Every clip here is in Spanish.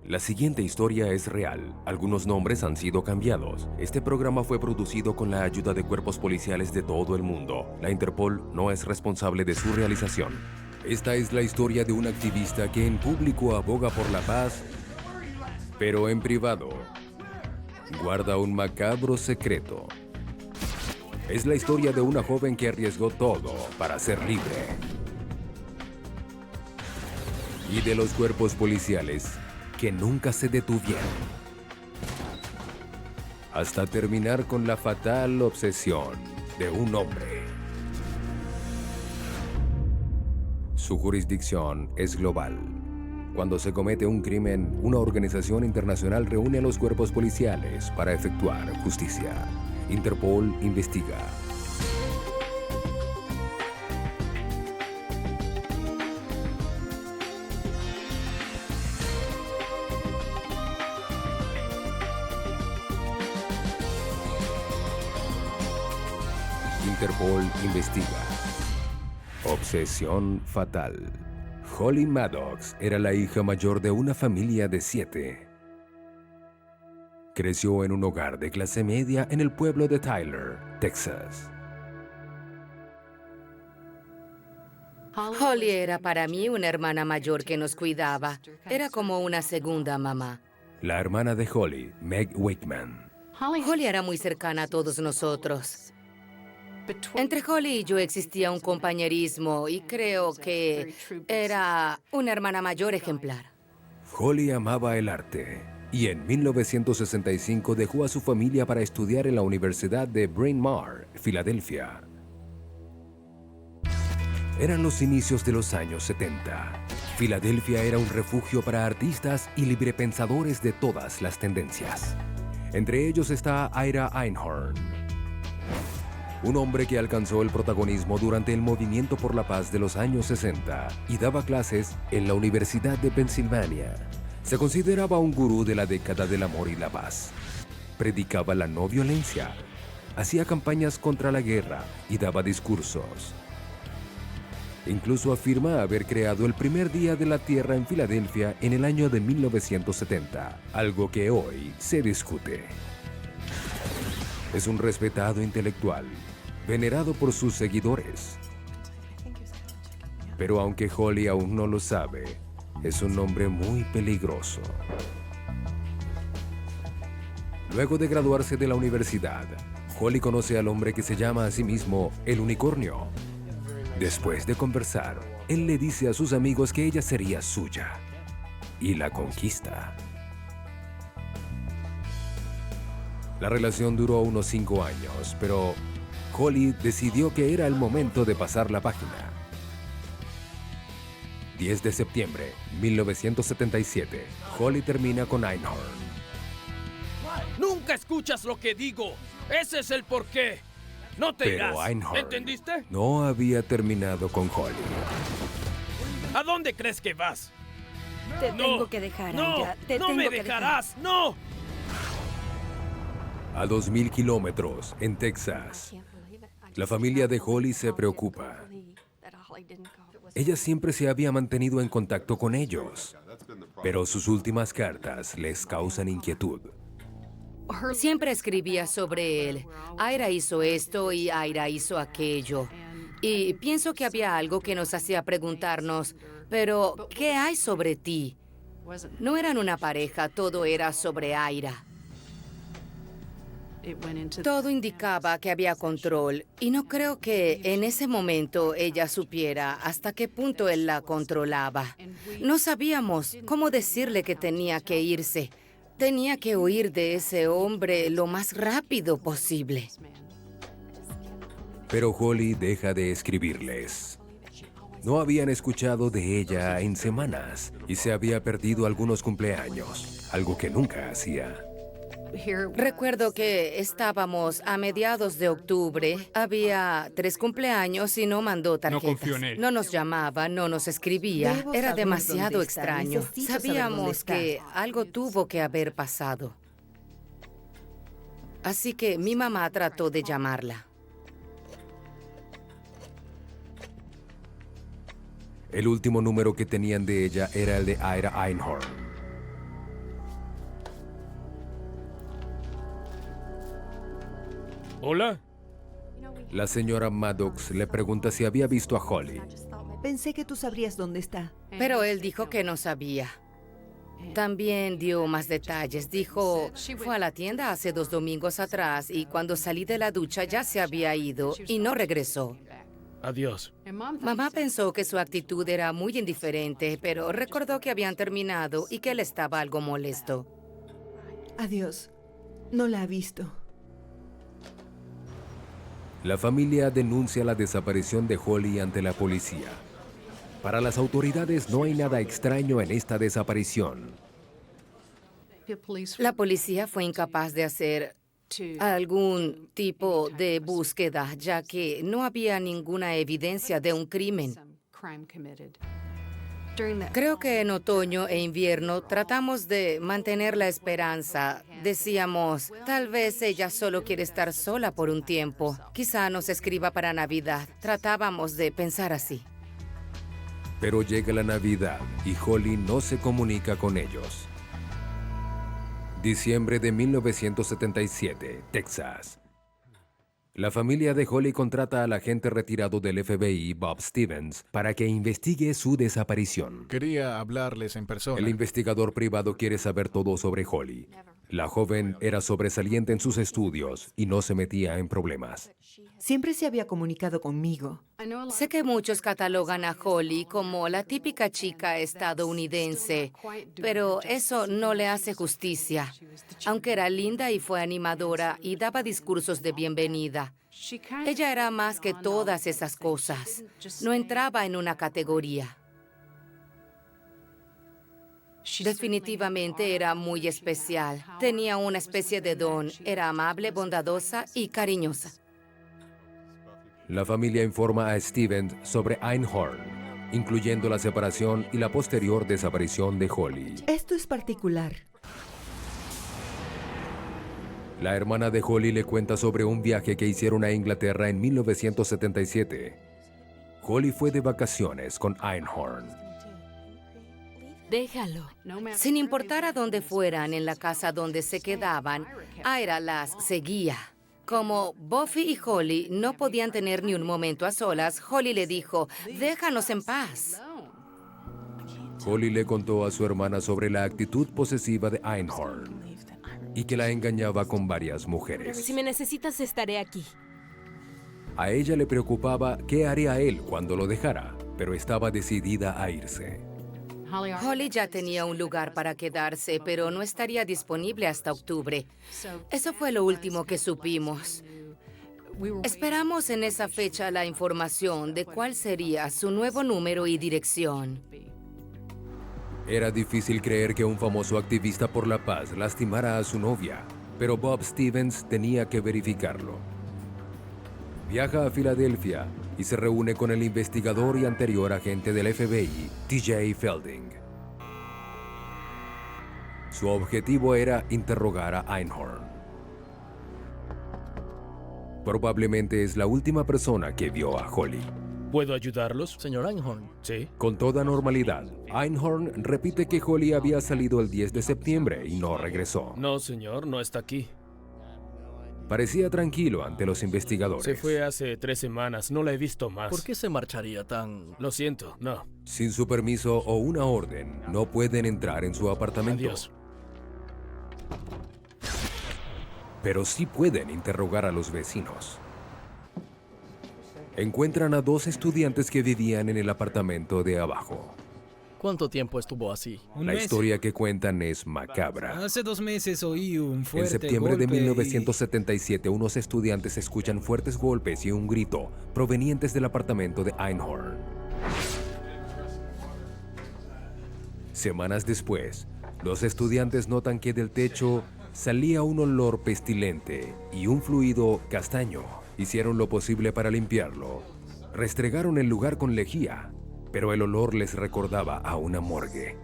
La siguiente historia es real. Algunos nombres han sido cambiados. Este programa fue producido con la ayuda de cuerpos policiales de todo el mundo. La Interpol no es responsable de su realización. Esta es la historia de un activista que en público aboga por la paz, pero en privado guarda un macabro secreto. Es la historia de una joven que arriesgó todo para ser libre. Y de los cuerpos policiales que nunca se detuvieron, hasta terminar con la fatal obsesión de un hombre. Su jurisdicción es global. Cuando se comete un crimen, una organización internacional reúne a los cuerpos policiales para efectuar justicia. Interpol investiga. Interpol investiga. Obsesión fatal. Holly Maddox era la hija mayor de una familia de 7. Creció en un hogar de clase media en el pueblo de Tyler, Texas. Holly era para mí una hermana mayor que nos cuidaba. Era como una segunda mamá. La hermana de Holly, Meg Wakeman. Holly era muy cercana a todos nosotros. Entre Holly y yo existía un compañerismo y creo que era una hermana mayor ejemplar. Holly amaba el arte y en 1965 dejó a su familia para estudiar en la Universidad de Bryn Mawr, Filadelfia. Eran los inicios de los años 70. Filadelfia era un refugio para artistas y librepensadores de todas las tendencias. Entre ellos está Ira Einhorn, un hombre que alcanzó el protagonismo durante el movimiento por la paz de los años 60 y daba clases en la Universidad de Pensilvania. Se consideraba un gurú de la década del amor y la paz. Predicaba la no violencia, hacía campañas contra la guerra y daba discursos. Incluso afirma haber creado el primer Día de la Tierra en Filadelfia en el año de 1970, algo que hoy se discute. Es un respetado intelectual, venerado por sus seguidores. Pero aunque Holly aún no lo sabe, es un hombre muy peligroso. Luego de graduarse de la universidad, Holly conoce al hombre que se llama a sí mismo el Unicornio. Después de conversar, él le dice a sus amigos que ella sería suya y la conquista. La relación duró unos 5 años, pero Holly decidió que era el momento de pasar la página. 10 de septiembre, 1977, Holly termina con Einhorn. ¡Nunca escuchas lo que digo! ¡Ese es el porqué! ¡No te irás! Pero Einhorn ¿entendiste? no había terminado con Holly. ¿A dónde crees que vas? Te tengo que dejar, ¡No! Ira. Te ¡No tengo me que dejarás! ¡No! A 2,000 kilómetros, en Texas, la familia de Holly se preocupa. Ella siempre se había mantenido en contacto con ellos, pero sus últimas cartas les causan inquietud. Siempre escribía sobre él. Ira hizo esto y Ira hizo aquello. Y pienso que había algo que nos hacía preguntarnos, pero ¿qué hay sobre ti? No eran una pareja, todo era sobre Ira. Todo indicaba que había control, y no creo que en ese momento ella supiera hasta qué punto él la controlaba. No sabíamos cómo decirle que tenía que irse. Tenía que huir de ese hombre lo más rápido posible. Pero Holly deja de escribirles. No habían escuchado de ella en semanas y se había perdido algunos cumpleaños, algo que nunca hacía. Recuerdo que estábamos a mediados de octubre. Había 3 cumpleaños y no mandó tarjetas. confío en él. No nos llamaba, no nos escribía. Debo Era saber demasiado dónde está. extraño. Necesito saber dónde Sabíamos está. que algo tuvo que haber pasado. Así que mi mamá trató de llamarla. El último número que tenían de ella era el de Ira Einhorn. ¿Hola? La señora Maddox le pregunta si había visto a Holly. Pensé que tú sabrías dónde está. Pero él dijo que no sabía. También dio más detalles. Dijo, fue a la tienda hace 2 domingos atrás y cuando salí de la ducha ya se había ido y no regresó. Adiós. Mamá pensó que su actitud era muy indiferente, pero recordó que habían terminado y que él estaba algo molesto. Adiós. No la ha visto. La familia denuncia la desaparición de Holly ante la policía. Para las autoridades no hay nada extraño en esta desaparición. La policía fue incapaz de hacer algún tipo de búsqueda, ya que no había ninguna evidencia de un crimen. Creo que en otoño e invierno tratamos de mantener la esperanza. Decíamos, tal vez ella solo quiere estar sola por un tiempo. Quizá nos escriba para Navidad. Tratábamos de pensar así. Pero llega la Navidad y Holly no se comunica con ellos. Diciembre de 1977, Texas. La familia de Holly contrata al agente retirado del FBI, Bob Stevens, para que investigue su desaparición. Quería hablarles en persona. El investigador privado quiere saber todo sobre Holly. La joven era sobresaliente en sus estudios y no se metía en problemas. Siempre se había comunicado conmigo. Sé que muchos catalogan a Holly como la típica chica estadounidense, pero eso no le hace justicia. Aunque era linda y fue animadora y daba discursos de bienvenida, ella era más que todas esas cosas. No entraba en una categoría. Definitivamente era muy especial. Tenía una especie de don. Era amable, bondadosa y cariñosa. La familia informa a Stevens sobre Einhorn, incluyendo la separación y la posterior desaparición de Holly. Esto es particular. La hermana de Holly le cuenta sobre un viaje que hicieron a Inglaterra en 1977. Holly fue de vacaciones con Einhorn. Déjalo. Sin importar a dónde fueran en la casa donde se quedaban, Ira las seguía. Como Buffy y Holly no podían tener ni un momento a solas, Holly le dijo, déjanos en paz. Holly le contó a su hermana sobre la actitud posesiva de Einhorn y que la engañaba con varias mujeres. Si me necesitas, estaré aquí. A ella le preocupaba qué haría él cuando lo dejara, pero estaba decidida a irse. Holly ya tenía un lugar para quedarse, pero no estaría disponible hasta octubre. Eso fue lo último que supimos. Esperamos en esa fecha la información de cuál sería su nuevo número y dirección. Era difícil creer que un famoso activista por la paz lastimara a su novia, pero Bob Stevens tenía que verificarlo. Viaja a Filadelfia y se reúne con el investigador y anterior agente del FBI, TJ Felding. Su objetivo era interrogar a Einhorn. Probablemente es la última persona que vio a Holly. ¿Puedo ayudarlos? Señor Einhorn. Sí. Con toda normalidad, Einhorn repite que Holly había salido el 10 de septiembre y no regresó. No, señor, no está aquí. Parecía tranquilo ante los investigadores. Se fue hace 3 semanas, no la he visto más. ¿Por qué se marcharía tan...? Lo siento, no. Sin su permiso o una orden, no pueden entrar en su apartamento. Adiós. Pero sí pueden interrogar a los vecinos. Encuentran a 2 estudiantes que vivían en el apartamento de abajo. ¿Cuánto tiempo estuvo así? La historia que cuentan es macabra. Hace 2 meses oí un fuerte En septiembre de golpe 1977, unos estudiantes escuchan fuertes golpes y un grito provenientes del apartamento de Einhorn. Semanas después, los estudiantes notan que del techo salía un olor pestilente y un fluido castaño. Hicieron lo posible para limpiarlo. Restregaron el lugar con lejía, pero el olor les recordaba a una morgue.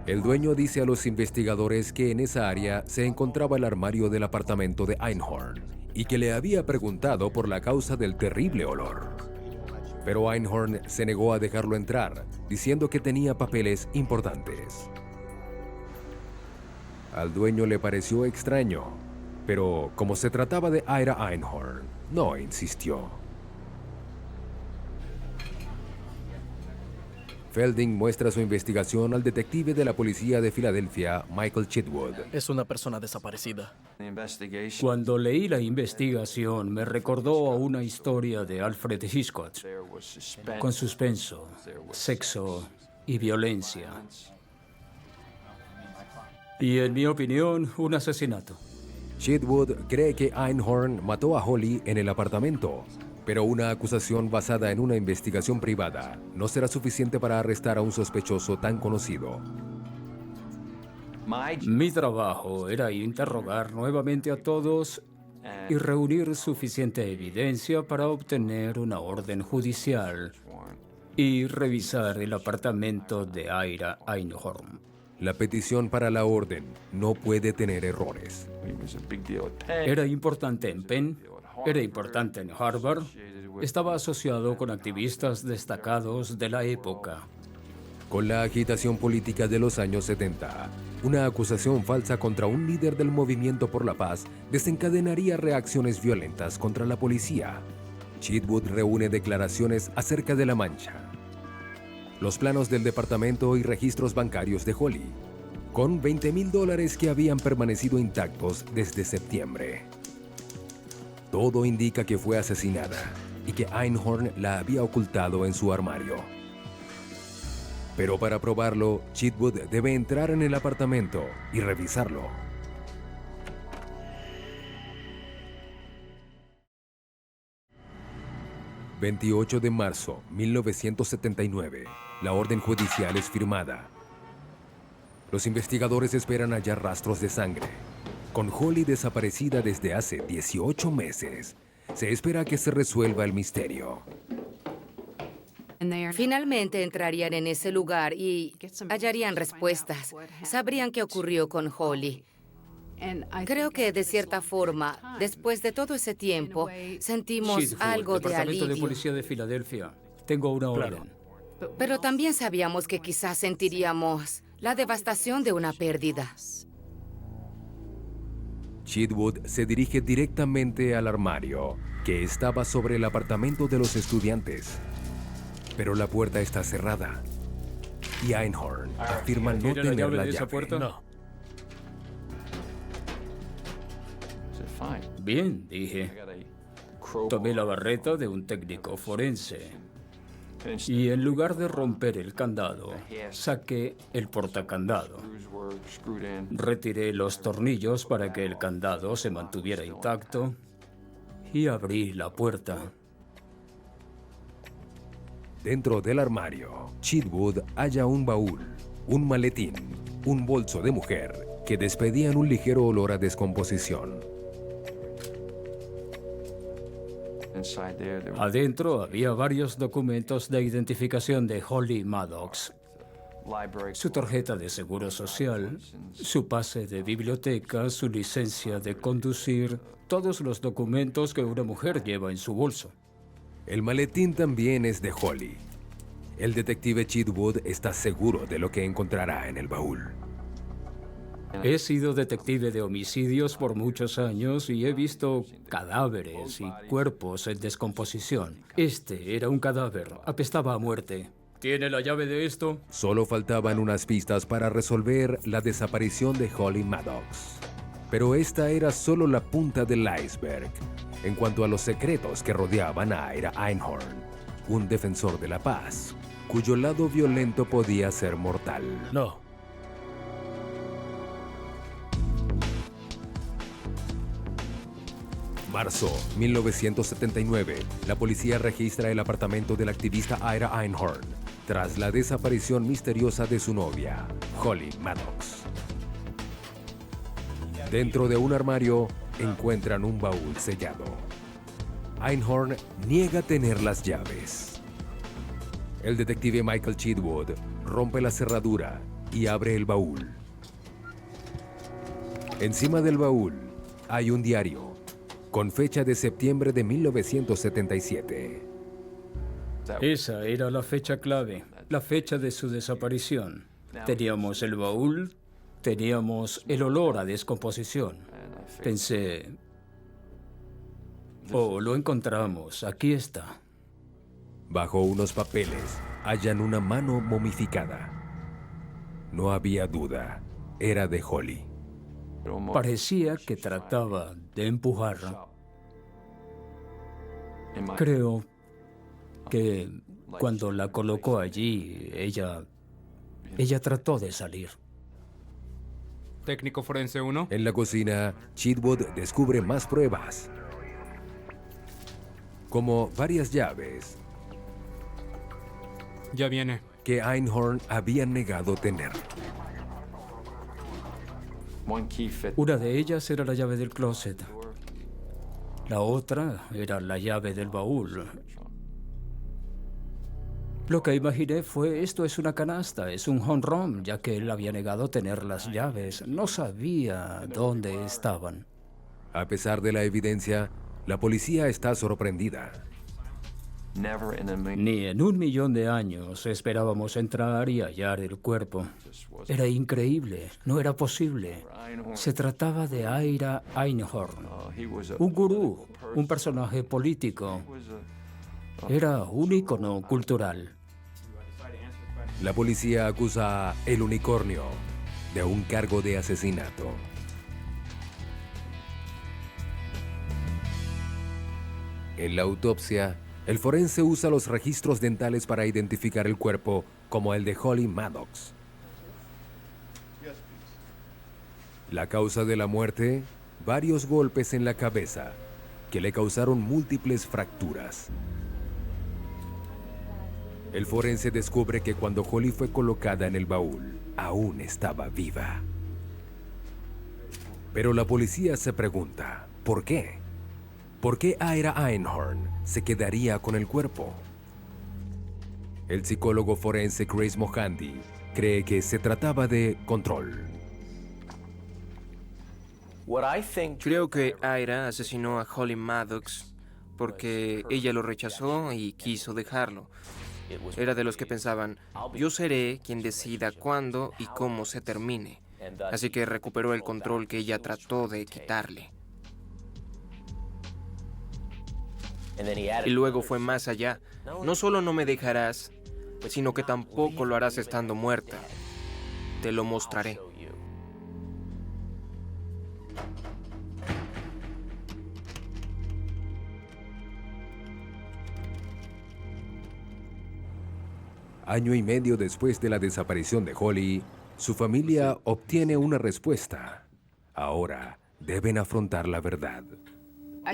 El dueño dice a los investigadores que en esa área se encontraba el armario del apartamento de Einhorn y que le había preguntado por la causa del terrible olor. Pero Einhorn se negó a dejarlo entrar, diciendo que tenía papeles importantes. Al dueño le pareció extraño, pero como se trataba de Ira Einhorn, no insistió. Felding muestra su investigación al detective de la policía de Filadelfia, Michael Chitwood. Es una persona desaparecida. Cuando leí la investigación, me recordó a una historia de Alfred Hitchcock, con suspenso, sexo y violencia. Y en mi opinión, un asesinato. Chitwood cree que Einhorn mató a Holly en el apartamento, pero una acusación basada en una investigación privada no será suficiente para arrestar a un sospechoso tan conocido. Mi trabajo era interrogar nuevamente a todos y reunir suficiente evidencia para obtener una orden judicial y revisar el apartamento de Ira Einhorn. La petición para la orden no puede tener errores. Era importante en Penn, era importante en Harvard, estaba asociado con activistas destacados de la época. Con la agitación política de los años 70, una acusación falsa contra un líder del movimiento por la paz desencadenaría reacciones violentas contra la policía. Chitwood reúne declaraciones acerca de la mancha, los planos del departamento y registros bancarios de Holly, con $20,000 que habían permanecido intactos desde septiembre. Todo indica que fue asesinada y que Einhorn la había ocultado en su armario. Pero para probarlo, Chitwood debe entrar en el apartamento y revisarlo. «28 de marzo, 1979. La orden judicial es firmada. Los investigadores esperan hallar rastros de sangre. Con Holly desaparecida desde hace 18 meses, se espera que se resuelva el misterio». Finalmente entrarían en ese lugar y hallarían respuestas. Sabrían qué ocurrió con Holly. Creo que de cierta forma, después de todo ese tiempo, sentimos Chitwood, algo de Departamento de alivio. Policía de Filadelfia. Tengo una orden. Pero también sabíamos que quizás sentiríamos la devastación de una pérdida. Chitwood se dirige directamente al armario, que estaba sobre el apartamento de los estudiantes. Pero la puerta está cerrada. Y Einhorn afirma no ¿Tiene la tener llave la de esa llave. puerta? No. Bien, dije. Tomé la barreta de un técnico forense. Y en lugar de romper el candado, saqué el portacandado. Retiré los tornillos para que el candado se mantuviera intacto y abrí la puerta. Dentro del armario, Chitwood halla un baúl, un maletín, un bolso de mujer que despedían un ligero olor a descomposición. Adentro había varios documentos de identificación de Holly Maddox. Su tarjeta de seguro social, su pase de biblioteca, su licencia de conducir, todos los documentos que una mujer lleva en su bolso. El maletín también es de Holly. El detective Chitwood está seguro de lo que encontrará en el baúl. He sido detective de homicidios por muchos años y he visto cadáveres y cuerpos en descomposición. Este era un cadáver, apestaba a muerte. ¿Tiene la llave de esto? Solo faltaban unas pistas para resolver la desaparición de Holly Maddox. Pero esta era solo la punta del iceberg en cuanto a los secretos que rodeaban a Ira Einhorn, un defensor de la paz, cuyo lado violento podía ser mortal. No. Marzo 1979, la policía registra el apartamento del activista Ira Einhorn tras la desaparición misteriosa de su novia, Holly Maddox. Dentro de un armario encuentran un baúl sellado. Einhorn niega tener las llaves. El detective Michael Chitwood rompe la cerradura y abre el baúl. Encima del baúl hay un diario con fecha de septiembre de 1977. Esa era la fecha clave, la fecha de su desaparición. Teníamos el baúl Teníamos el olor a descomposición. Pensé, oh, lo encontramos, aquí está. Bajo unos papeles hallan una mano momificada. No había duda, era de Holly. Parecía que trataba de empujarla. Creo que cuando la colocó allí, ella trató de salir. Técnico forense 1. En la cocina, Chitwood descubre más pruebas, como varias llaves Ya viene. que Einhorn había negado tener. Una de ellas era la llave del closet. La otra era la llave del baúl. Lo que imaginé fue, esto es una canasta, es un home run, ya que él había negado tener las llaves. No sabía dónde estaban. A pesar de la evidencia, la policía está sorprendida. Ni en 1.000.000 de años esperábamos entrar y hallar el cuerpo. Era increíble, no era posible. Se trataba de Ira Einhorn, un gurú, un personaje político. Era un ícono cultural. La policía acusa a El Unicornio de un cargo de asesinato. En la autopsia, el forense usa los registros dentales para identificar el cuerpo como el de Holly Maddox. La causa de la muerte, varios golpes en la cabeza que le causaron múltiples fracturas. El forense descubre que cuando Holly fue colocada en el baúl, aún estaba viva. Pero la policía se pregunta, ¿por qué? ¿Por qué Ira Einhorn se quedaría con el cuerpo? El psicólogo forense Grace Mohandi cree que se trataba de control. Creo que Ira asesinó a Holly Maddox porque ella lo rechazó y quiso dejarlo. Era de los que pensaban, yo seré quien decida cuándo y cómo se termine. Así que recuperó el control que ella trató de quitarle. Y luego fue más allá. No solo no me dejarás, sino que tampoco lo harás estando muerta. Te lo mostraré. Año y medio después de la desaparición de Holly, su familia obtiene una respuesta. Ahora deben afrontar la verdad.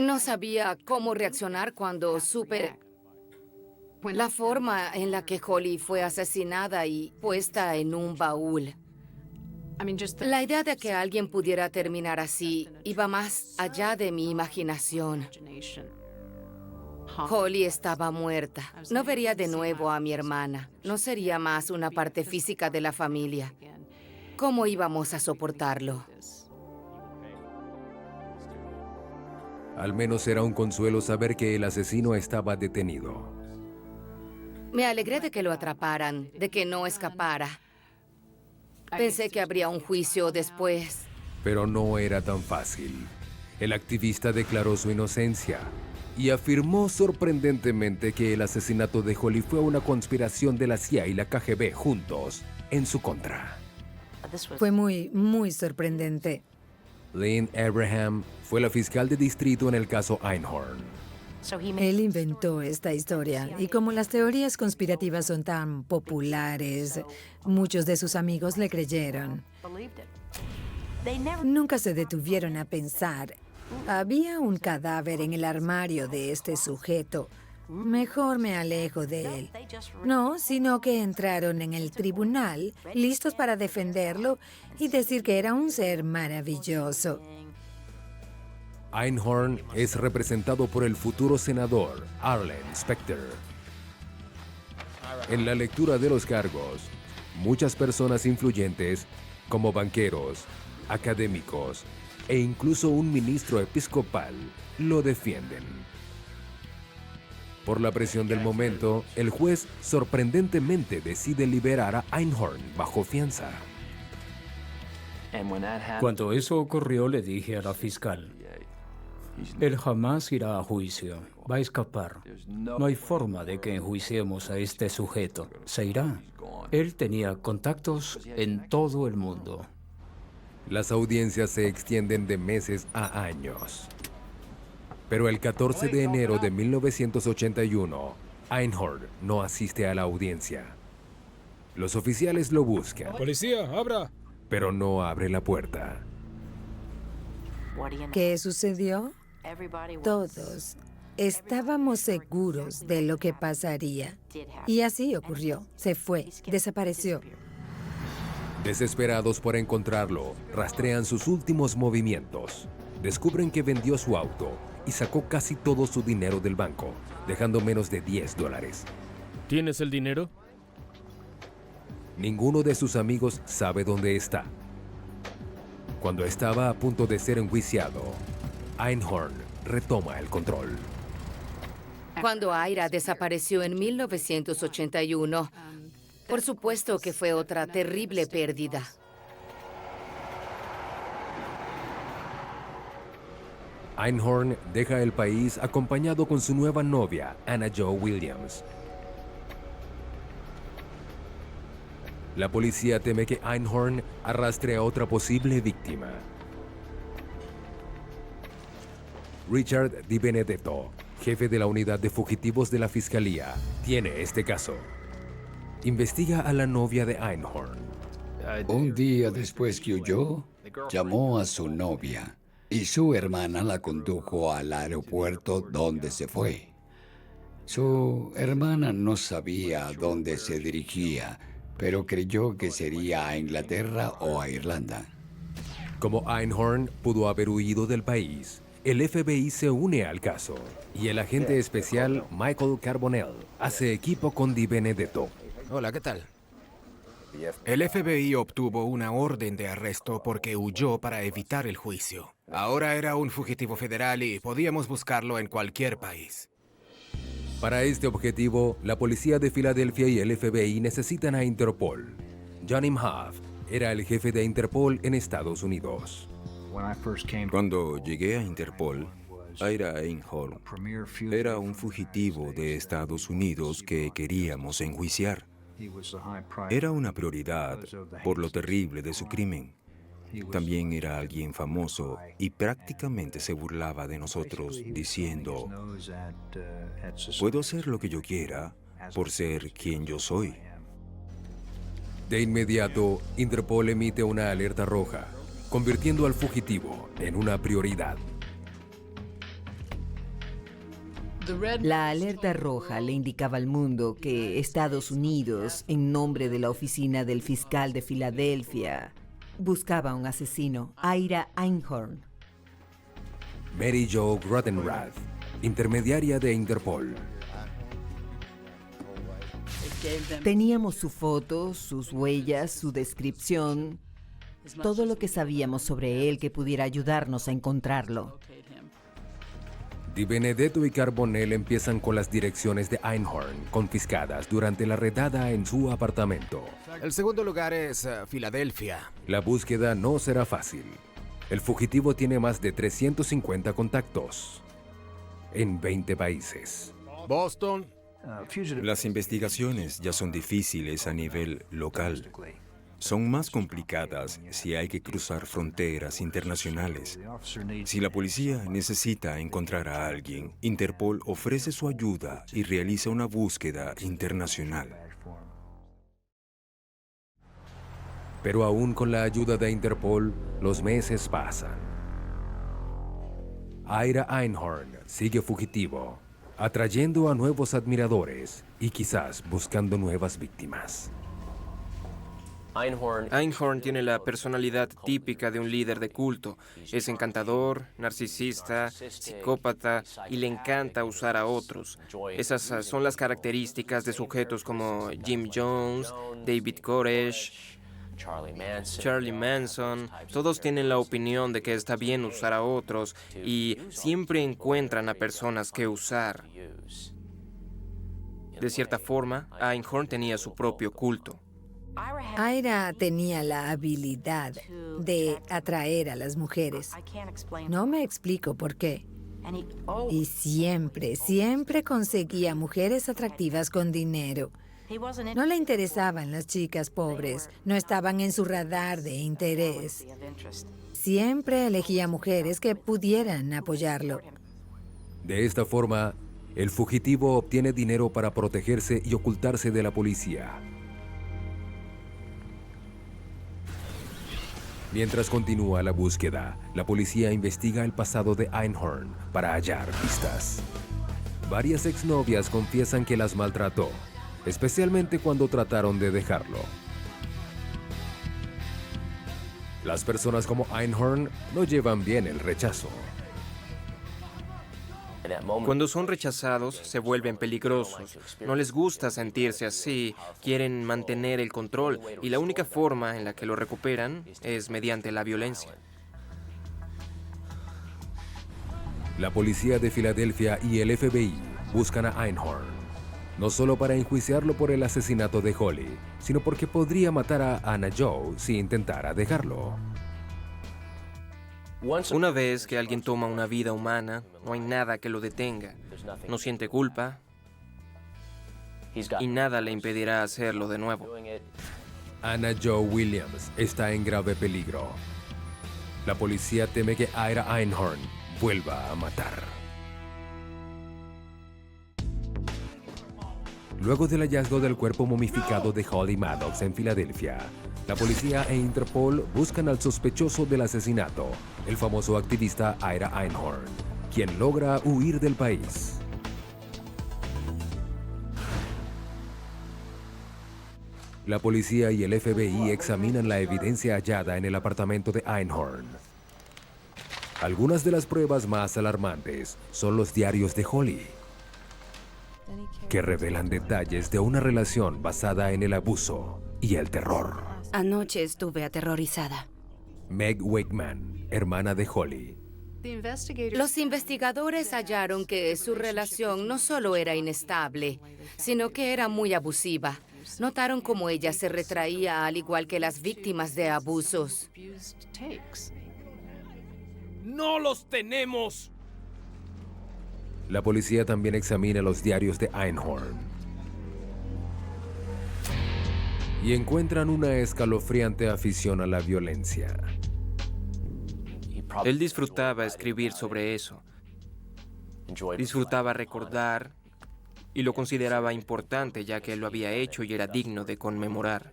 No sabía cómo reaccionar cuando supe la forma en la que Holly fue asesinada y puesta en un baúl. La idea de que alguien pudiera terminar así iba más allá de mi imaginación. Holly estaba muerta. No vería de nuevo a mi hermana. No sería más una parte física de la familia. ¿Cómo íbamos a soportarlo? Al menos era un consuelo saber que el asesino estaba detenido. Me alegré de que lo atraparan, de que no escapara. Pensé que habría un juicio después. Pero no era tan fácil. El activista declaró su inocencia y afirmó sorprendentemente que el asesinato de Holly fue una conspiración de la CIA y la KGB juntos en su contra. Fue muy sorprendente. Lynn Abraham fue la fiscal de distrito en el caso Einhorn. Él inventó esta historia y como las teorías conspirativas son tan populares, muchos de sus amigos le creyeron. Nunca se detuvieron a pensar, había un cadáver en el armario de este sujeto. Mejor me alejo de él. No, sino que entraron en el tribunal, listos para defenderlo y decir que era un ser maravilloso. Einhorn es representado por el futuro senador Arlen Specter. En la lectura de los cargos, muchas personas influyentes, como banqueros, académicos e incluso un ministro episcopal, lo defienden. Por la presión del momento, el juez sorprendentemente decide liberar a Einhorn bajo fianza. Cuando eso ocurrió, le dije a la fiscal, él jamás irá a juicio, va a escapar. No hay forma de que enjuiciemos a este sujeto. Se irá. Él tenía contactos en todo el mundo. Las audiencias se extienden de meses a años. Pero el 14 de enero de 1981, Einhorn no asiste a la audiencia. Los oficiales lo buscan, Policía, abra. pero no abre la puerta. ¿Qué sucedió? Todos estábamos seguros de lo que pasaría. Y así ocurrió. Se fue, desapareció. Desesperados por encontrarlo, rastrean sus últimos movimientos. Descubren que vendió su auto y sacó casi todo su dinero del banco, dejando menos de $10. ¿Tienes el dinero? Ninguno de sus amigos sabe dónde está. Cuando estaba a punto de ser enjuiciado, Einhorn retoma el control. Cuando Ira desapareció en 1981, por supuesto que fue otra terrible pérdida. Einhorn deja el país acompañado con su nueva novia, Anna Jo Williams. La policía teme que Einhorn arrastre a otra posible víctima. Richard Di Benedetto, jefe de la unidad de fugitivos de la fiscalía, tiene este caso. Investiga a la novia de Einhorn. Un día después que huyó, llamó a su novia y su hermana la condujo al aeropuerto donde se fue. Su hermana no sabía a dónde se dirigía, pero creyó que sería a Inglaterra o a Irlanda. Como Einhorn pudo haber huido del país, el FBI se une al caso y el agente especial Michael Carbonell hace equipo con Di Benedetto. Hola, ¿qué tal? El FBI obtuvo una orden de arresto porque huyó para evitar el juicio. Ahora era un fugitivo federal y podíamos buscarlo en cualquier país. Para este objetivo, la policía de Filadelfia y el FBI necesitan a Interpol. John Imhoff era el jefe de Interpol en Estados Unidos. Cuando llegué a Interpol, Ira Einhorn era un fugitivo de Estados Unidos que queríamos enjuiciar. Era una prioridad por lo terrible de su crimen. También era alguien famoso y prácticamente se burlaba de nosotros diciendo, puedo hacer lo que yo quiera por ser quien yo soy. De inmediato, Interpol emite una alerta roja, convirtiendo al fugitivo en una prioridad. La alerta roja le indicaba al mundo que Estados Unidos, en nombre de la oficina del fiscal de Filadelfia, buscaba a un asesino, Ira Einhorn. Mary Jo Grottenrath, intermediaria de Interpol. Teníamos su foto, sus huellas, su descripción, todo lo que sabíamos sobre él que pudiera ayudarnos a encontrarlo. Di Benedetto y Carbonell empiezan con las direcciones de Einhorn confiscadas durante la redada en su apartamento. El segundo lugar es Filadelfia. La búsqueda no será fácil. El fugitivo tiene más de 350 contactos en 20 países. Boston. Las investigaciones ya son difíciles a nivel local. Son más complicadas si hay que cruzar fronteras internacionales. Si la policía necesita encontrar a alguien, Interpol ofrece su ayuda y realiza una búsqueda internacional. Pero aún con la ayuda de Interpol, los meses pasan. Ira Einhorn sigue fugitivo, atrayendo a nuevos admiradores y quizás buscando nuevas víctimas. Einhorn tiene la personalidad típica de un líder de culto. Es encantador, narcisista, psicópata y le encanta usar a otros. Esas son las características de sujetos como Jim Jones, David Koresh, Charlie Manson. Todos tienen la opinión de que está bien usar a otros y siempre encuentran a personas que usar. De cierta forma, Einhorn tenía su propio culto. Aira tenía la habilidad de atraer a las mujeres. No me explico por qué. Y siempre conseguía mujeres atractivas con dinero. No le interesaban las chicas pobres, no estaban en su radar de interés. Siempre elegía mujeres que pudieran apoyarlo. De esta forma, el fugitivo obtiene dinero para protegerse y ocultarse de la policía. Mientras continúa la búsqueda, la policía investiga el pasado de Einhorn para hallar pistas. Varias exnovias confiesan que las maltrató, especialmente cuando trataron de dejarlo. Las personas como Einhorn no llevan bien el rechazo. Cuando son rechazados, se vuelven peligrosos. No les gusta sentirse así, quieren mantener el control y la única forma en la que lo recuperan es mediante la violencia. La policía de Filadelfia y el FBI buscan a Einhorn, no solo para enjuiciarlo por el asesinato de Holly, sino porque podría matar a Anna Joe si intentara dejarlo. Una vez que alguien toma una vida humana, no hay nada que lo detenga. No siente culpa y nada le impedirá hacerlo de nuevo. Anna Joe Williams está en grave peligro. La policía teme que Ira Einhorn vuelva a matar. Luego del hallazgo del cuerpo momificado de Holly Maddox en Filadelfia, la policía e Interpol buscan al sospechoso del asesinato, el famoso activista Ira Einhorn, quien logra huir del país. La policía y el FBI examinan la evidencia hallada en el apartamento de Einhorn. Algunas de las pruebas más alarmantes son los diarios de Holly, que revelan detalles de una relación basada en el abuso y el terror. Anoche estuve aterrorizada. Meg Wakeman, hermana de Holly. Los investigadores hallaron que su relación no solo era inestable, sino que era muy abusiva. Notaron cómo ella se retraía al igual que las víctimas de abusos. ¡No los tenemos! La policía también examina los diarios de Einhorn y encuentran una escalofriante afición a la violencia. Él disfrutaba escribir sobre eso. Disfrutaba recordar y lo consideraba importante ya que él lo había hecho y era digno de conmemorar.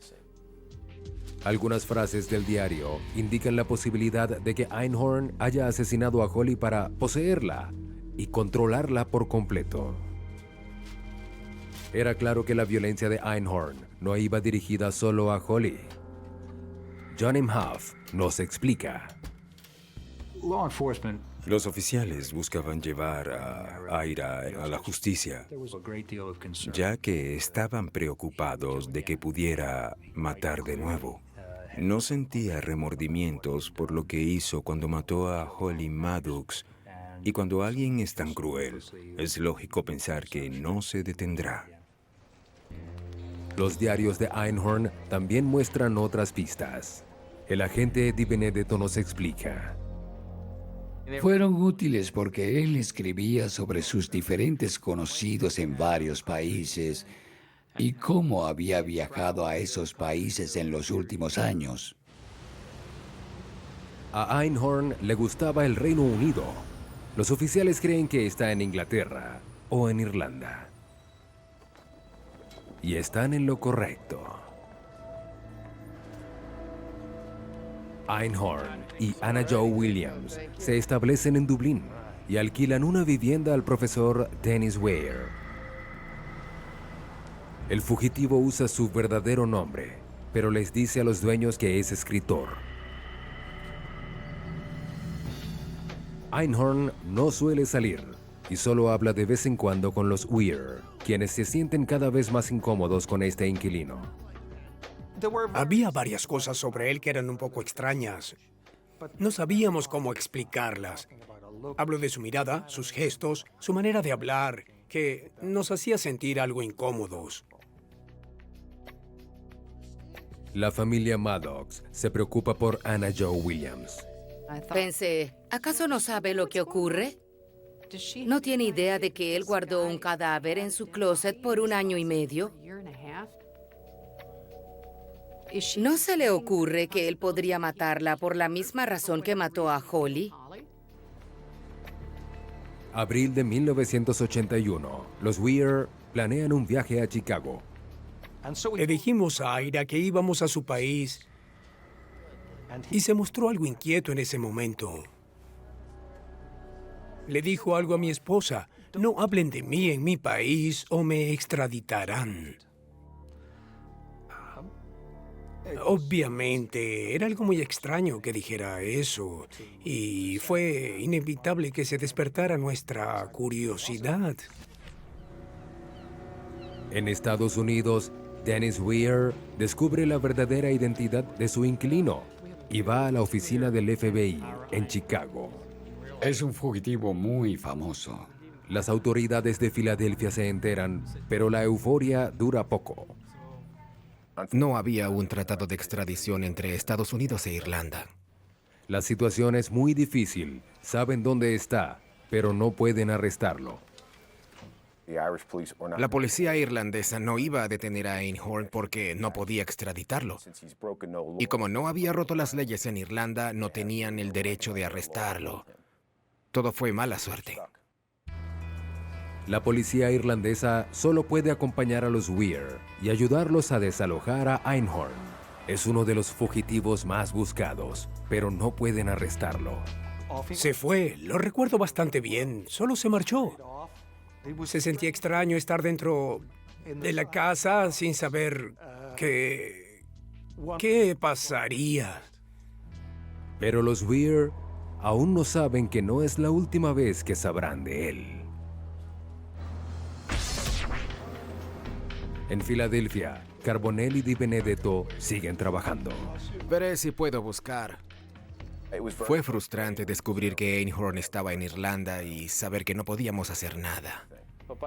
Algunas frases del diario indican la posibilidad de que Einhorn haya asesinado a Holly para poseerla y controlarla por completo. Era claro que la violencia de Einhorn no iba dirigida solo a Holly. John M. Huff nos explica. Los oficiales buscaban llevar a Ira a la justicia, ya que estaban preocupados de que pudiera matar de nuevo. No sentía remordimientos por lo que hizo cuando mató a Holly Maddox, y cuando alguien es tan cruel, es lógico pensar que no se detendrá. Los diarios de Einhorn también muestran otras pistas. El agente Di Benedetto nos explica. Fueron útiles porque él escribía sobre sus diferentes conocidos en varios países y cómo había viajado a esos países en los últimos años. A Einhorn le gustaba el Reino Unido. Los oficiales creen que está en Inglaterra o en Irlanda. Y están en lo correcto. Einhorn y Anna Joe Williams se establecen en Dublín y alquilan una vivienda al profesor Dennis Weir. El fugitivo usa su verdadero nombre, pero les dice a los dueños que es escritor. Einhorn no suele salir y solo habla de vez en cuando con los Weir, quienes se sienten cada vez más incómodos con este inquilino. Había varias cosas sobre él que eran un poco extrañas. No sabíamos cómo explicarlas. Hablo de su mirada, sus gestos, su manera de hablar, que nos hacía sentir algo incómodos. La familia Maddox se preocupa por Anna Joe Williams. Pensé, ¿acaso no sabe lo que ocurre? ¿No tiene idea de que él guardó un cadáver en su closet por 1 año y medio? ¿No se le ocurre que él podría matarla por la misma razón que mató a Holly? Abril de 1981, los Weir planean un viaje a Chicago. Le dijimos a Ira que íbamos a su país y se mostró algo inquieto en ese momento. Le dijo algo a mi esposa: no hablen de mí en mi país o me extraditarán. Obviamente, era algo muy extraño que dijera eso, y fue inevitable que se despertara nuestra curiosidad. En Estados Unidos, Dennis Weir descubre la verdadera identidad de su inquilino y va a la oficina del FBI en Chicago. Es un fugitivo muy famoso. Las autoridades de Filadelfia se enteran, pero la euforia dura poco. No había un tratado de extradición entre Estados Unidos e Irlanda. La situación es muy difícil. Saben dónde está, pero no pueden arrestarlo. La policía irlandesa no iba a detener a Einhorn porque no podía extraditarlo. Y como no había roto las leyes en Irlanda, no tenían el derecho de arrestarlo. Todo fue mala suerte. La policía irlandesa solo puede acompañar a los Weir y ayudarlos a desalojar a Einhorn. Es uno de los fugitivos más buscados, pero no pueden arrestarlo. Se fue, lo recuerdo bastante bien, solo se marchó. Se sentía extraño estar dentro de la casa sin saber qué pasaría. Pero los Weir aún no saben que no es la última vez que sabrán de él. En Filadelfia, Carbonell y Di Benedetto siguen trabajando. Veré si puedo buscar. Fue frustrante descubrir que Einhorn estaba en Irlanda y saber que no podíamos hacer nada.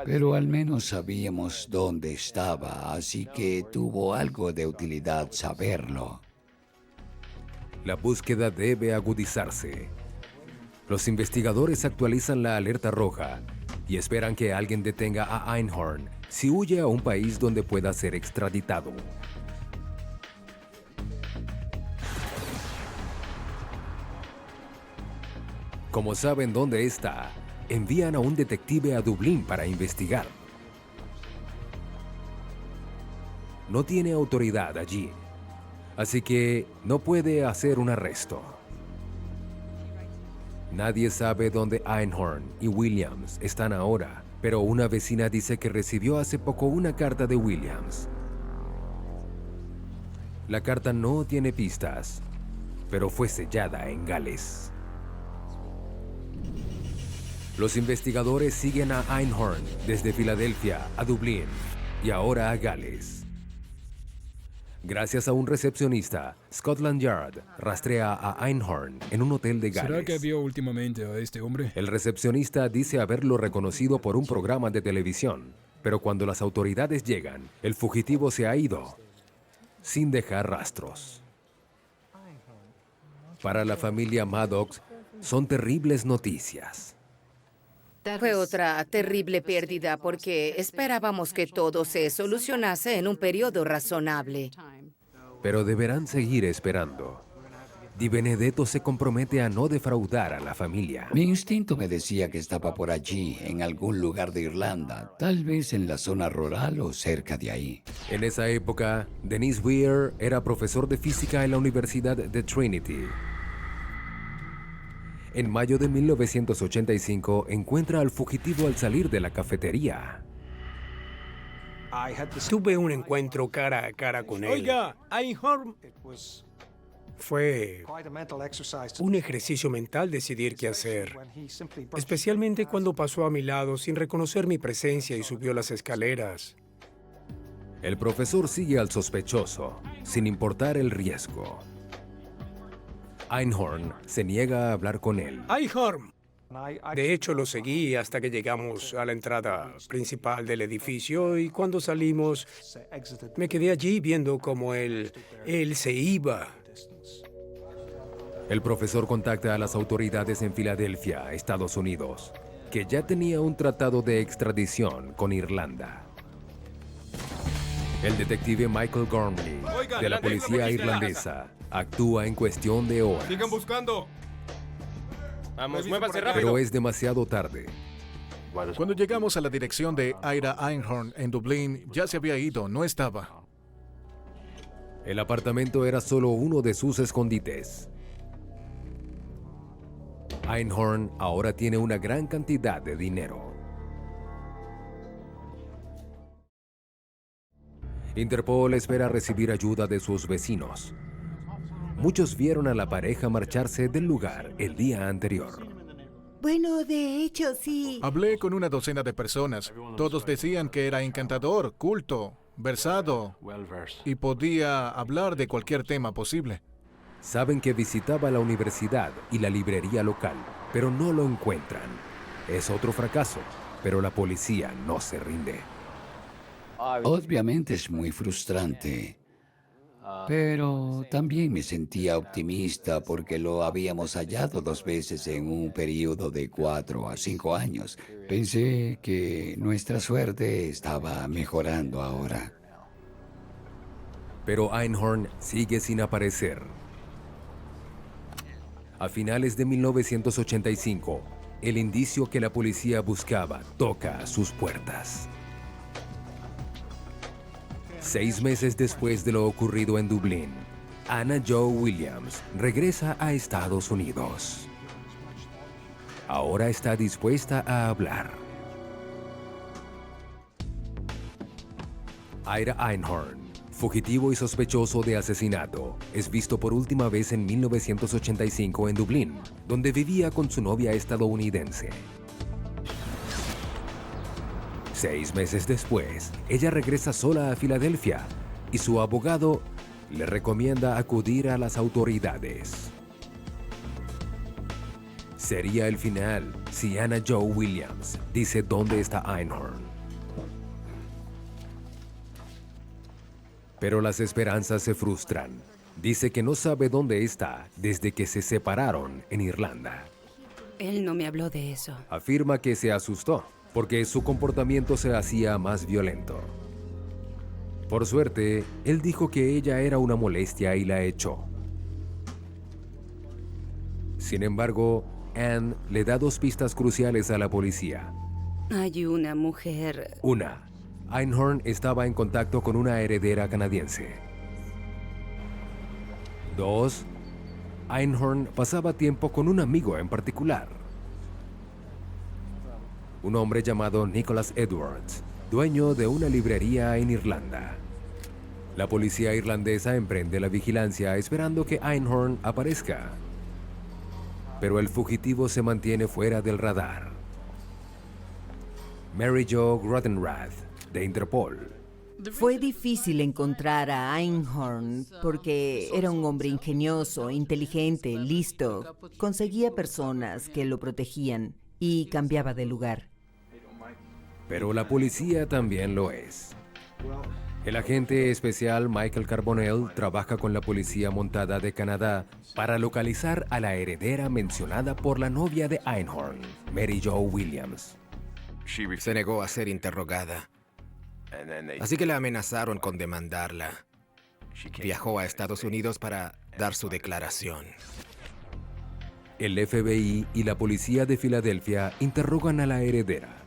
Pero al menos sabíamos dónde estaba, así que tuvo algo de utilidad saberlo. La búsqueda debe agudizarse. Los investigadores actualizan la alerta roja y esperan que alguien detenga a Einhorn si huye a un país donde pueda ser extraditado. Como saben dónde está, envían a un detective a Dublín para investigar. No tiene autoridad allí, así que no puede hacer un arresto. Nadie sabe dónde Einhorn y Williams están ahora, pero una vecina dice que recibió hace poco una carta de Williams. La carta no tiene pistas, pero fue sellada en Gales. Los investigadores siguen a Einhorn desde Filadelfia a Dublín y ahora a Gales. Gracias a un recepcionista, Scotland Yard rastrea a Einhorn en un hotel de Gales. ¿Será que vio últimamente a este hombre? El recepcionista dice haberlo reconocido por un programa de televisión, pero cuando las autoridades llegan, el fugitivo se ha ido, sin dejar rastros. Para la familia Maddox, son terribles noticias. Fue otra terrible pérdida porque esperábamos que todo se solucionase en un periodo razonable. Pero deberán seguir esperando. Di Benedetto se compromete a no defraudar a la familia. Mi instinto me decía que estaba por allí, en algún lugar de Irlanda, tal vez en la zona rural o cerca de ahí. En esa época, Dennis Weir era profesor de física en la Universidad de Trinity. En mayo de 1985, encuentra al fugitivo al salir de la cafetería. Tuve un encuentro cara a cara con él. Oiga, Einhorn. Fue un ejercicio mental decidir qué hacer, especialmente cuando pasó a mi lado sin reconocer mi presencia y subió las escaleras. El profesor sigue al sospechoso, sin importar el riesgo. Einhorn se niega a hablar con él. Einhorn, De hecho, lo seguí hasta que llegamos a la entrada principal del edificio y cuando salimos me quedé allí viendo cómo él se iba. El profesor contacta a las autoridades en Filadelfia, Estados Unidos, que ya tenía un tratado de extradición con Irlanda. El detective Michael Gormley, de la policía irlandesa, actúa en cuestión de horas. ¡Sigan buscando! Vamos, muévanse rápido. Pero es demasiado tarde. Cuando llegamos a la dirección de Ira Einhorn en Dublín, ya se había ido, no estaba. El apartamento era solo uno de sus escondites. Einhorn ahora tiene una gran cantidad de dinero. Interpol espera recibir ayuda de sus vecinos. Muchos vieron a la pareja marcharse del lugar el día anterior. Bueno, de hecho, sí. Hablé con una docena de personas. Todos decían que era encantador, culto, versado y podía hablar de cualquier tema posible. Saben que visitaba la universidad y la librería local, pero no lo encuentran. Es otro fracaso, pero la policía no se rinde. Obviamente es muy frustrante, pero también me sentía optimista porque lo habíamos hallado 2 veces en un periodo de 4 a 5 años. Pensé que nuestra suerte estaba mejorando ahora. Pero Einhorn sigue sin aparecer. A finales de 1985, el indicio que la policía buscaba toca a sus puertas. 6 meses después de lo ocurrido en Dublín, Anna Jo Williams regresa a Estados Unidos. Ahora está dispuesta a hablar. Ira Einhorn, fugitivo y sospechoso de asesinato, es visto por última vez en 1985 en Dublín, donde vivía con su novia estadounidense. 6 meses después, ella regresa sola a Filadelfia y su abogado le recomienda acudir a las autoridades. Sería el final si Anna Jo Williams dice dónde está Einhorn. Pero las esperanzas se frustran. Dice que no sabe dónde está desde que se separaron en Irlanda. Él no me habló de eso. Afirma que se asustó porque su comportamiento se hacía más violento. Por suerte, él dijo que ella era una molestia y la echó. Sin embargo, Anne le da 2 pistas cruciales a la policía. Hay una mujer. Una, Einhorn estaba en contacto con una heredera canadiense. 2, Einhorn pasaba tiempo con un amigo en particular. Un hombre llamado Nicholas Edwards, dueño de una librería en Irlanda. La policía irlandesa emprende la vigilancia esperando que Einhorn aparezca. Pero el fugitivo se mantiene fuera del radar. Mary Jo Grottenrath, de Interpol. Fue difícil encontrar a Einhorn porque era un hombre ingenioso, inteligente, listo. Conseguía personas que lo protegían y cambiaba de lugar. Pero la policía también lo es. El agente especial Michael Carbonell trabaja con la policía montada de Canadá para localizar a la heredera mencionada por la novia de Einhorn, Mary Jo Williams. Se negó a ser interrogada. Así que la amenazaron con demandarla. Viajó a Estados Unidos para dar su declaración. El FBI y la policía de Filadelfia interrogan a la heredera.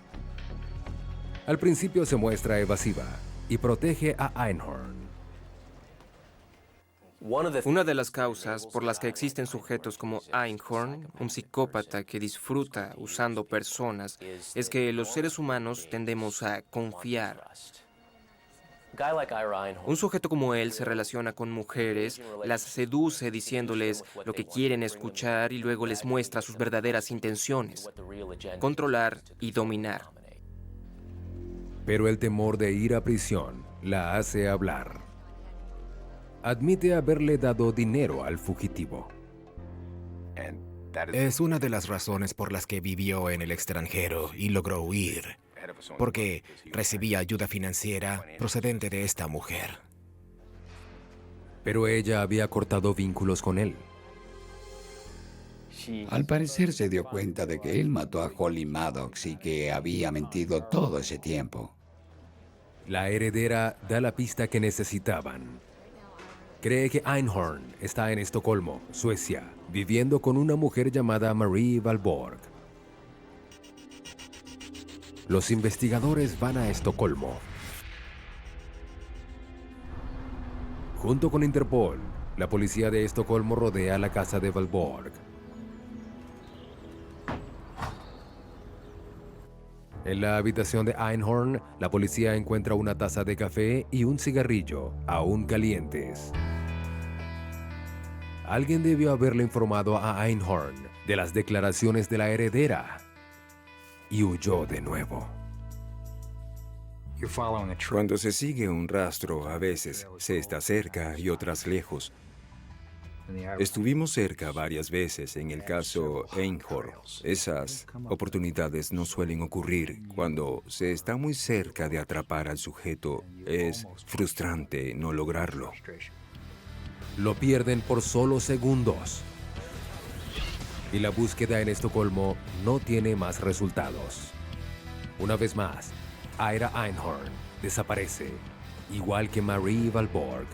Al principio se muestra evasiva y protege a Einhorn. Una de las causas por las que existen sujetos como Einhorn, un psicópata que disfruta usando personas, es que los seres humanos tendemos a confiar. Un sujeto como él se relaciona con mujeres, las seduce diciéndoles lo que quieren escuchar y luego les muestra sus verdaderas intenciones: controlar y dominar. Pero el temor de ir a prisión la hace hablar. Admite haberle dado dinero al fugitivo. Es una de las razones por las que vivió en el extranjero y logró huir, porque recibía ayuda financiera procedente de esta mujer. Pero ella había cortado vínculos con él. Al parecer se dio cuenta de que él mató a Holly Maddox y que había mentido todo ese tiempo. La heredera da la pista que necesitaban. Cree que Einhorn está en Estocolmo, Suecia, viviendo con una mujer llamada Marie Valborg. Los investigadores van a Estocolmo. Junto con Interpol, la policía de Estocolmo rodea la casa de Valborg. En la habitación de Einhorn, la policía encuentra una taza de café y un cigarrillo, aún calientes. Alguien debió haberle informado a Einhorn de las declaraciones de la heredera y huyó de nuevo. Cuando se sigue un rastro, a veces se está cerca y otras lejos. Estuvimos cerca varias veces en el caso Einhorn. Esas oportunidades no suelen ocurrir cuando se está muy cerca de atrapar al sujeto. Es frustrante no lograrlo. Lo pierden por solo segundos. Y la búsqueda en Estocolmo no tiene más resultados. Una vez más, Ira Einhorn desaparece, igual que Marie Valborg.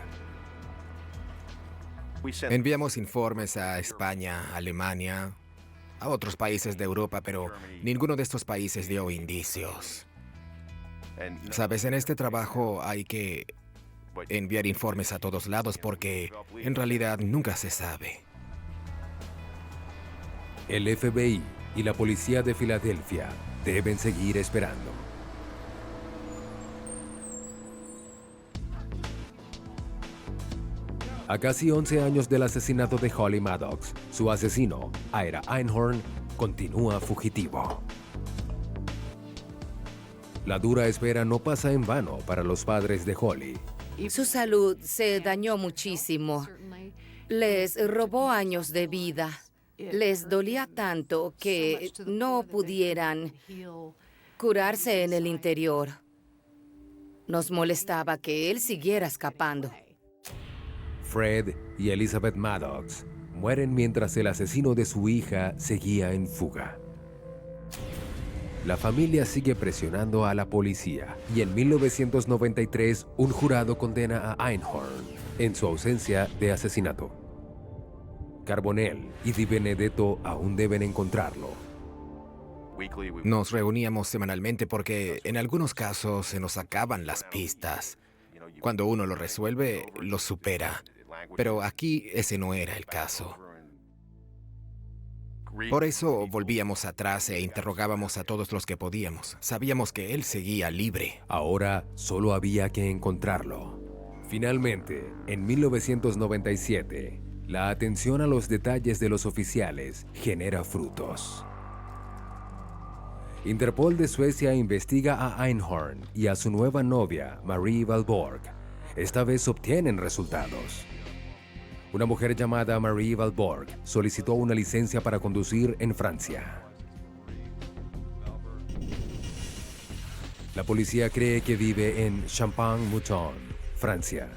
Enviamos informes a España, Alemania, a otros países de Europa, pero ninguno de estos países dio indicios. Sabes, en este trabajo hay que enviar informes a todos lados porque en realidad nunca se sabe. El FBI y la policía de Filadelfia deben seguir esperando. A casi 11 años del asesinato de Holly Maddox, su asesino, Ira Einhorn, continúa fugitivo. La dura espera no pasa en vano para los padres de Holly. Su salud se dañó muchísimo. Les robó años de vida. Les dolía tanto que no pudieran curarse en el interior. Nos molestaba que él siguiera escapando. Fred y Elizabeth Maddox mueren mientras el asesino de su hija seguía en fuga. La familia sigue presionando a la policía y en 1993 un jurado condena a Einhorn en su ausencia de asesinato. Carbonell y Di Benedetto aún deben encontrarlo. Nos reuníamos semanalmente porque en algunos casos se nos acaban las pistas. Cuando uno lo resuelve, lo supera. Pero aquí ese no era el caso. Por eso volvíamos atrás e interrogábamos a todos los que podíamos. Sabíamos que él seguía libre. Ahora solo había que encontrarlo. Finalmente, en 1997, la atención a los detalles de los oficiales genera frutos. Interpol de Suecia investiga a Einhorn y a su nueva novia, Marie Valborg. Esta vez obtienen resultados. Una mujer llamada Marie Valborg solicitó una licencia para conducir en Francia. La policía cree que vive en Champagne-Mouton, Francia.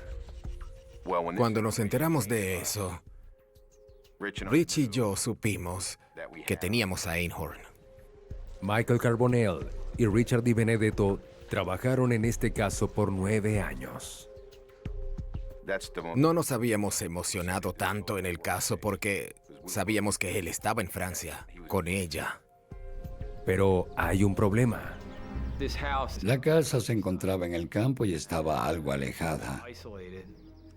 Cuando nos enteramos de eso, Rich y yo supimos que teníamos a Einhorn. Michael Carbonell y Richard Di Benedetto trabajaron en este caso por 9 años. No nos habíamos emocionado tanto en el caso porque sabíamos que él estaba en Francia, con ella. Pero hay un problema. La casa se encontraba en el campo y estaba algo alejada.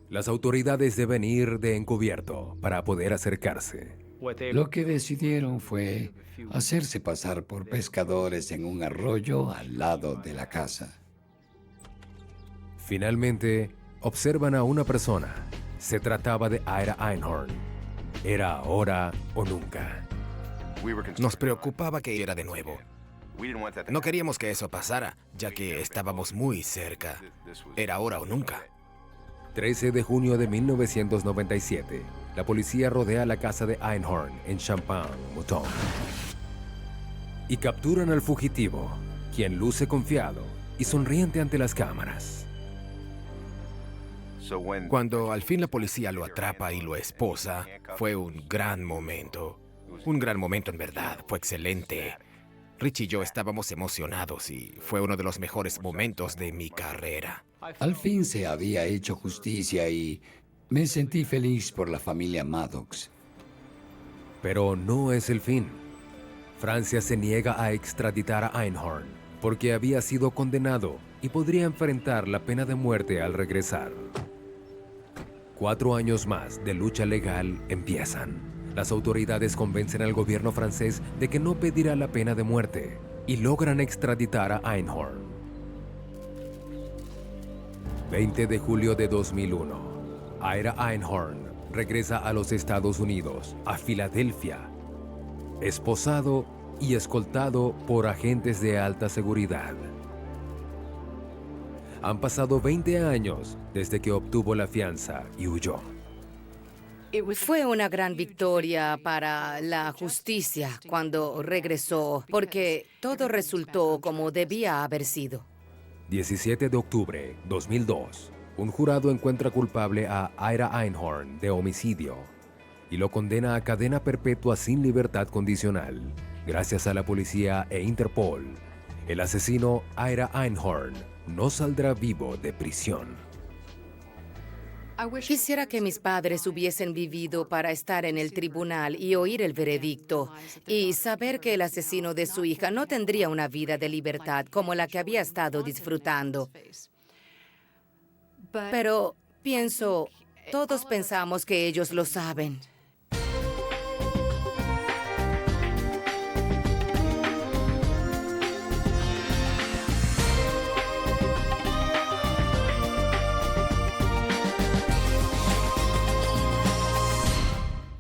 Las autoridades deben ir de encubierto para poder acercarse. Lo que decidieron fue hacerse pasar por pescadores en un arroyo al lado de la casa. Finalmente, observan a una persona. Se trataba de Ira Einhorn. Era ahora o nunca. Nos preocupaba que era de nuevo. No queríamos que eso pasara, ya que estábamos muy cerca. Era ahora o nunca. 13 de junio de 1997, la policía rodea la casa de Einhorn en Champagne-Mouton y capturan al fugitivo, quien luce confiado y sonriente ante las cámaras. Cuando al fin la policía lo atrapa y lo esposa, fue un gran momento. Un gran momento en verdad, fue excelente. Rich y yo estábamos emocionados y fue uno de los mejores momentos de mi carrera. Al fin se había hecho justicia y me sentí feliz por la familia Maddox. Pero no es el fin. Francia se niega a extraditar a Einhorn porque había sido condenado y podría enfrentar la pena de muerte al regresar. 4 años más de lucha legal empiezan. Las autoridades convencen al gobierno francés de que no pedirá la pena de muerte y logran extraditar a Einhorn. 20 de julio de 2001, Ira Einhorn regresa a los Estados Unidos, a Filadelfia, esposado y escoltado por agentes de alta seguridad. Han pasado 20 años desde que obtuvo la fianza y huyó. Fue una gran victoria para la justicia cuando regresó, porque todo resultó como debía haber sido. 17 de octubre 2002, un jurado encuentra culpable a Ira Einhorn de homicidio y lo condena a cadena perpetua sin libertad condicional. Gracias a la policía e Interpol, el asesino Ira Einhorn no saldrá vivo de prisión. Quisiera que mis padres hubiesen vivido para estar en el tribunal y oír el veredicto y saber que el asesino de su hija no tendría una vida de libertad como la que había estado disfrutando. Pero pienso, todos pensamos que ellos lo saben.